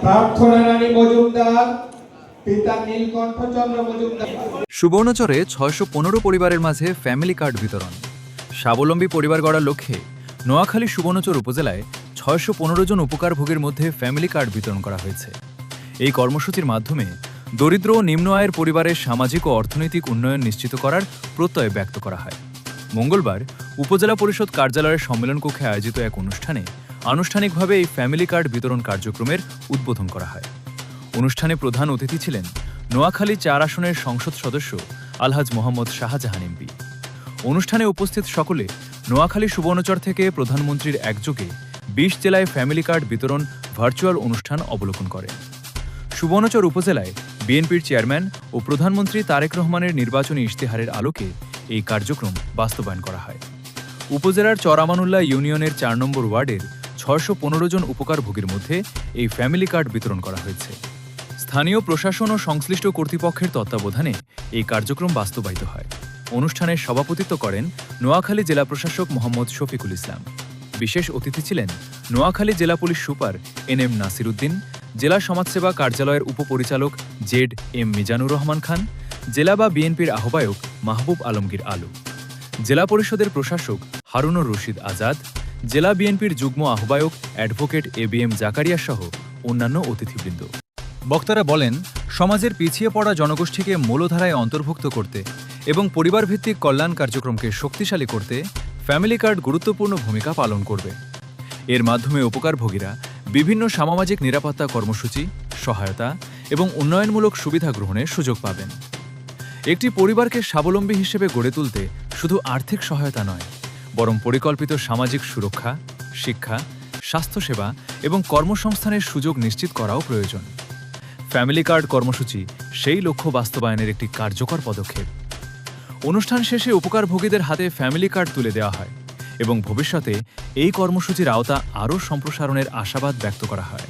প্রার্থনা রানী মজুমদার, পিতা নীলকণ্ঠচন্দ্র মজুমদার। সুবর্ণচরে ৬১৫ পরিবারের মাঝে ফ্যামিলি কার্ড বিতরণ। স্বাবলম্বী পরিবার গড়ার লক্ষ্যে নোয়াখালী সুবর্ণচর উপজেলায় ৬১৫ জন উপকারভোগীর মধ্যে ফ্যামিলি কার্ড বিতরণ করা হয়েছে। এই কর্মসূচির মাধ্যমে দরিদ্র ও নিম্ন আয়ের পরিবারের সামাজিক ও অর্থনৈতিক উন্নয়ন নিশ্চিত করার প্রত্যয় ব্যক্ত করা হয়। মঙ্গলবার উপজেলা পরিষদ কার্যালয়ের সম্মেলন কক্ষে আয়োজিত এক অনুষ্ঠানে আনুষ্ঠানিকভাবে এই ফ্যামিলি কার্ড বিতরণ কার্যক্রমের উদ্বোধন করা হয়। অনুষ্ঠানে প্রধান অতিথি ছিলেন নোয়াখালী ৪ আসনের সংসদ সদস্য আলহাজ মোহাম্মদ শাহজাহান এমপি। অনুষ্ঠানে উপস্থিত সকলে নোয়াখালী সুবর্ণচর থেকে প্রধানমন্ত্রীর একযোগে ২০ জেলায় ফ্যামিলি কার্ড বিতরণ ভার্চুয়াল অনুষ্ঠান অবলোকন করেন। সুবর্ণচর উপজেলায় বিএনপির চেয়ারম্যান ও প্রধানমন্ত্রী তারেক রহমানের নির্বাচনী ইশতেহারের আলোকে এই কার্যক্রম বাস্তবায়ন করা হয়। উপজেলার চরামানুল্লাহ ইউনিয়নের ৪ নম্বর ওয়ার্ডের ৬১৫ জন উপকারভোগীর মধ্যে এই ফ্যামিলি কার্ড বিতরণ করা হয়েছে। স্থানীয় প্রশাসন ও সংশ্লিষ্ট কর্তৃপক্ষের তত্ত্বাবধানে এই কার্যক্রম বাস্তবায়িত হয়। অনুষ্ঠানে সভাপতিত্ব করেন নোয়াখালী জেলা প্রশাসক মোহাম্মদ শফিকুল ইসলাম। বিশেষ অতিথি ছিলেন নোয়াখালী জেলা police super NM Nasir Uddin, জেলা সমাজসেবা কার্যালয়ের উপপরিচালক জেড এম মিজানুর রহমান খান, জেলা বা বিএনপির আহ্বায়ক মাহবুব আলমগীর আলু, জেলা পরিষদের প্রশাসক হারুনুর রশিদ আজাদ, জেলা বিএনপির যুগ্ম আহ্বায়ক অ্যাডভোকেট এবিএম জাকারিয়া সহ অন্যান্য অতিথিবৃন্দ। বক্তারা বলেন, সমাজের পিছিয়ে পড়া জনগোষ্ঠীকে মূলধারায় অন্তর্ভুক্ত করতে এবং পরিবারভিত্তিক কল্যাণ কার্যক্রমকে শক্তিশালী করতে ফ্যামিলি কার্ড গুরুত্বপূর্ণ ভূমিকা পালন করবে। এর মাধ্যমে উপকারভোগীরা বিভিন্ন সামাজিক নিরাপত্তা কর্মসূচি, সহায়তা এবং উন্নয়নমূলক সুবিধা গ্রহণের সুযোগ পাবেন। একটি পরিবারকে স্বাবলম্বী হিসেবে গড়ে তুলতে শুধু আর্থিক সহায়তা নয়, বরং পরিকল্পিত সামাজিক সুরক্ষা, শিক্ষা, স্বাস্থ্যসেবা এবং কর্মসংস্থানের সুযোগ নিশ্চিত করাও প্রয়োজন। ফ্যামিলি কার্ড কর্মসূচি সেই লক্ষ্য বাস্তবায়নের একটি কার্যকর পদক্ষেপ। অনুষ্ঠান শেষে উপকারভোগীদের হাতে ফ্যামিলি কার্ড তুলে দেওয়া হয় এবং ভবিষ্যতে এই কর্মসূচির আওতা আরও সম্প্রসারণের আশাবাদ ব্যক্ত করা হয়।